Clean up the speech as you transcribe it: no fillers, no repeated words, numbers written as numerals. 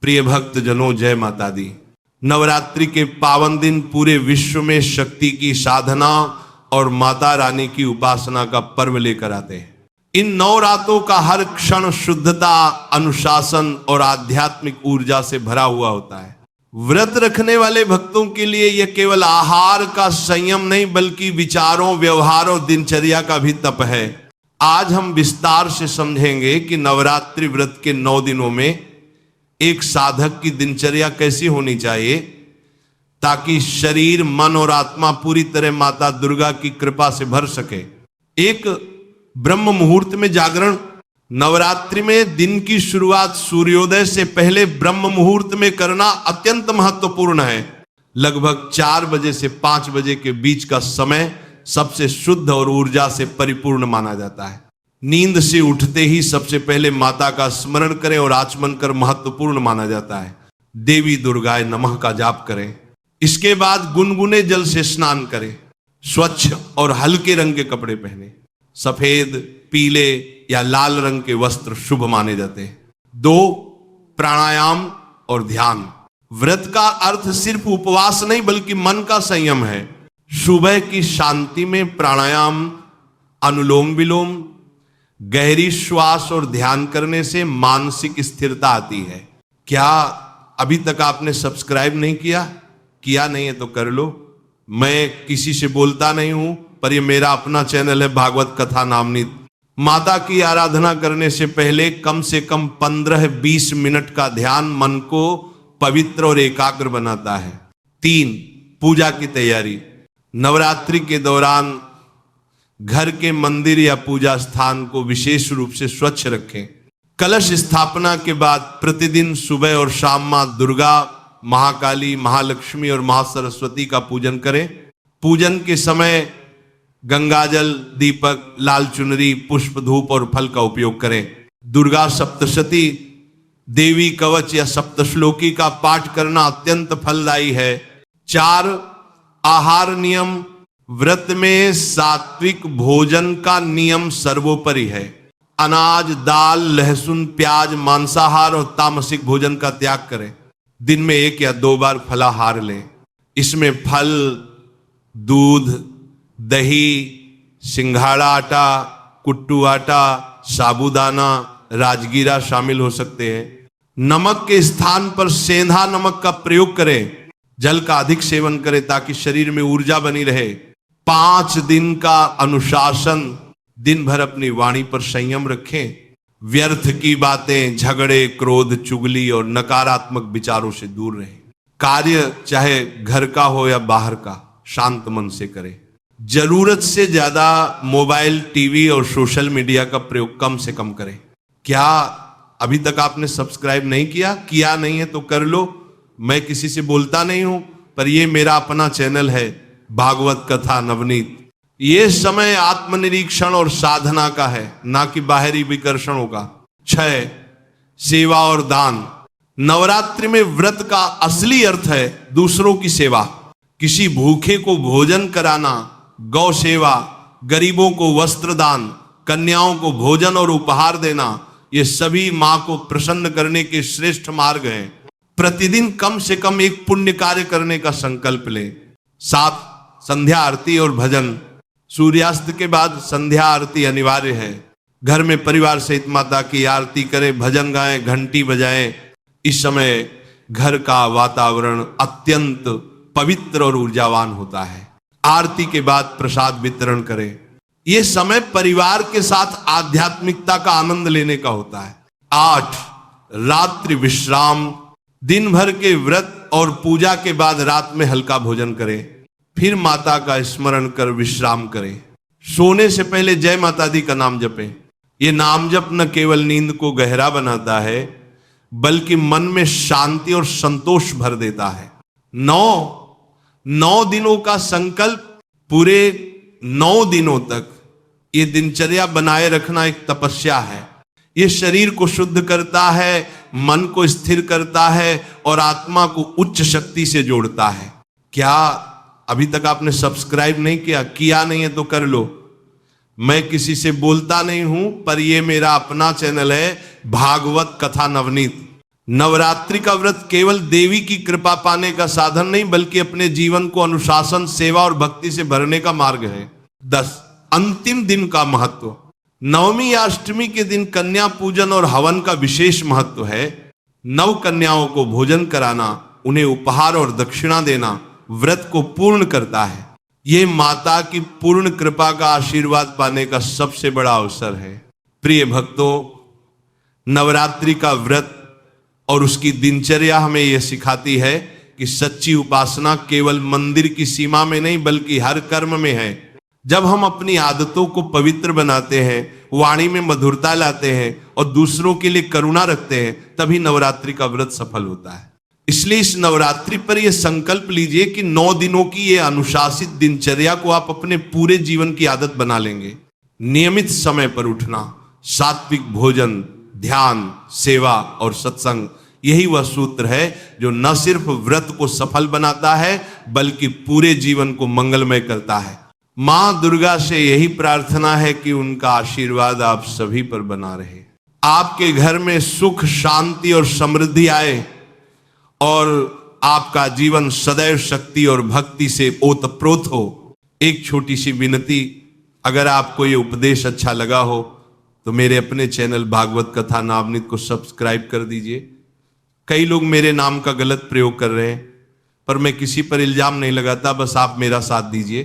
प्रिय भक्त जनों, जय माता दी। नवरात्रि के पावन दिन पूरे विश्व में शक्ति की साधना और माता रानी की उपासना का पर्व लेकर आते हैं। इन 9 रातों का हर क्षण शुद्धता, अनुशासन और आध्यात्मिक ऊर्जा से भरा हुआ होता है। व्रत रखने वाले भक्तों के लिए यह केवल आहार का संयम नहीं, बल्कि विचारों, व्यवहार और दिनचर्या का भी तप है। आज हम विस्तार से समझेंगे कि नवरात्रि व्रत के 9 दिनों में एक साधक की दिनचर्या कैसी होनी चाहिए, ताकि शरीर, मन और आत्मा पूरी तरह माता दुर्गा की कृपा से भर सके। एक ब्रह्म मुहूर्त में जागरण। नवरात्रि में दिन की शुरुआत सूर्योदय से पहले ब्रह्म मुहूर्त में करना अत्यंत महत्वपूर्ण है। लगभग 4 बजे से 5 बजे के बीच का समय सबसे शुद्ध और ऊर्जा से परिपूर्ण माना जाता है। नींद से उठते ही सबसे पहले माता का स्मरण करें और आचमन कर महत्वपूर्ण माना जाता है। देवी दुर्गाए नमः का जाप करें। इसके बाद गुनगुने जल से स्नान करें। स्वच्छ और हल्के रंग के कपड़े पहने। सफेद, पीले या लाल रंग के वस्त्र शुभ माने जाते हैं। 2, प्राणायाम और ध्यान। व्रत का अर्थ सिर्फ उपवास नहीं, बल्कि मन का संयम है। सुबह की शांति में प्राणायाम, अनुलोम विलोम, गहरी श्वास और ध्यान करने से मानसिक स्थिरता आती है। क्या अभी तक आपने सब्सक्राइब नहीं किया? किया नहीं है तो कर लो। मैं किसी से बोलता नहीं हूं, पर ये मेरा अपना चैनल है भागवत कथा नामनीत। माता की आराधना करने से पहले कम से कम 15-20 मिनट का ध्यान मन को पवित्र और एकाग्र बनाता है। 3, पूजा की तैयारी। नवरात्रि के दौरान घर के मंदिर या पूजा स्थान को विशेष रूप से स्वच्छ रखें। कलश स्थापना के बाद प्रतिदिन सुबह और शाम मां दुर्गा, महाकाली, महालक्ष्मी और महासरस्वती का पूजन करें। पूजन के समय गंगाजल, दीपक, लाल चुनरी, पुष्प, धूप और फल का उपयोग करें। दुर्गा सप्तशती, देवी कवच या सप्तश्लोकी का पाठ करना अत्यंत फलदायी है। 4, आहार नियम। व्रत में सात्विक भोजन का नियम सर्वोपरि है। अनाज, दाल, लहसुन, प्याज, मांसाहार और तामसिक भोजन का त्याग करें। दिन में 1 या 2 बार फलाहार लें। इसमें फल, दूध, दही, सिंघाड़ा आटा, कुट्टू आटा, साबूदाना, राजगीरा शामिल हो सकते हैं। नमक के स्थान पर सेंधा नमक का प्रयोग करें। जल का अधिक सेवन करें ताकि शरीर में ऊर्जा बनी रहे। 5 दिन का अनुशासन। दिन भर अपनी वाणी पर संयम रखें। व्यर्थ की बातें, झगड़े, क्रोध, चुगली और नकारात्मक विचारों से दूर रहें। कार्य चाहे घर का हो या बाहर का, शांत मन से करें। जरूरत से ज्यादा मोबाइल, टीवी और सोशल मीडिया का प्रयोग कम से कम करें। क्या अभी तक आपने सब्सक्राइब नहीं किया? किया नहीं है तो कर लो। मैं किसी से बोलता नहीं हूं, पर यह मेरा अपना चैनल है भागवत कथा नवनीत। ये समय आत्मनिरीक्षण और साधना का है, ना कि बाहरी विकर्षणों का। 6, सेवा और दान। नवरात्रि में व्रत का असली अर्थ है दूसरों की सेवा। किसी भूखे को भोजन कराना, गौ सेवा, गरीबों को वस्त्र दान, कन्याओं को भोजन और उपहार देना, ये सभी मां को प्रसन्न करने के श्रेष्ठ मार्ग हैं। प्रतिदिन कम से कम एक पुण्य कार्य करने का संकल्प लें। 7, संध्या आरती और भजन। सूर्यास्त के बाद संध्या आरती अनिवार्य है। घर में परिवार सहित माता की आरती करें, भजन गाएं, घंटी बजाएं। इस समय घर का वातावरण अत्यंत पवित्र और ऊर्जावान होता है। आरती के बाद प्रसाद वितरण करें। यह समय परिवार के साथ आध्यात्मिकता का आनंद लेने का होता है। 8, रात्रि विश्राम। दिन भर के व्रत और पूजा के बाद रात में हल्का भोजन करें, फिर माता का स्मरण कर विश्राम करें। सोने से पहले जय माता दी का नाम जपें। यह नाम जप न केवल नींद को गहरा बनाता है, बल्कि मन में शांति और संतोष भर देता है। 9 दिनों का संकल्प। पूरे 9 दिनों तक ये दिनचर्या बनाए रखना एक तपस्या है। ये शरीर को शुद्ध करता है, मन को स्थिर करता है और आत्मा को उच्च शक्ति से जोड़ता है। क्या अभी तक आपने सब्सक्राइब नहीं किया? किया नहीं है तो कर लो। मैं किसी से बोलता नहीं हूं, पर यह मेरा अपना चैनल है भागवत कथा नवनीत। नवरात्रि का व्रत केवल देवी की कृपा पाने का साधन नहीं, बल्कि अपने जीवन को अनुशासन, सेवा और भक्ति से भरने का मार्ग है। 10. अंतिम दिन का महत्व। नवमी या अष्टमी के दिन कन्या पूजन और हवन का विशेष महत्व है। नव कन्याओं को भोजन कराना, उन्हें उपहार और दक्षिणा देना व्रत को पूर्ण करता है। यह माता की पूर्ण कृपा का आशीर्वाद पाने का सबसे बड़ा अवसर है। प्रिय भक्तों, नवरात्रि का व्रत और उसकी दिनचर्या हमें यह सिखाती है कि सच्ची उपासना केवल मंदिर की सीमा में नहीं, बल्कि हर कर्म में है। जब हम अपनी आदतों को पवित्र बनाते हैं, वाणी में मधुरता लाते हैं और दूसरों के लिए करुणा रखते हैं, तभी नवरात्रि का व्रत सफल होता है। इसलिए इस नवरात्रि पर यह संकल्प लीजिए कि 9 दिनों की यह अनुशासित दिनचर्या को आप अपने पूरे जीवन की आदत बना लेंगे। नियमित समय पर उठना, सात्विक भोजन, ध्यान, सेवा और सत्संग, यही वह सूत्र है जो न सिर्फ व्रत को सफल बनाता है, बल्कि पूरे जीवन को मंगलमय करता है। मां दुर्गा से यही प्रार्थना है कि उनका आशीर्वाद आप सभी पर बना रहे, आपके घर में सुख, शांति और समृद्धि आए और आपका जीवन सदैव शक्ति और भक्ति से ओतप्रोत हो। एक छोटी सी विनती, अगर आपको ये उपदेश अच्छा लगा हो तो मेरे अपने चैनल भागवत कथा नावनीत को सब्सक्राइब कर दीजिए। कई लोग मेरे नाम का गलत प्रयोग कर रहे हैं, पर मैं किसी पर इल्जाम नहीं लगाता, बस आप मेरा साथ दीजिए।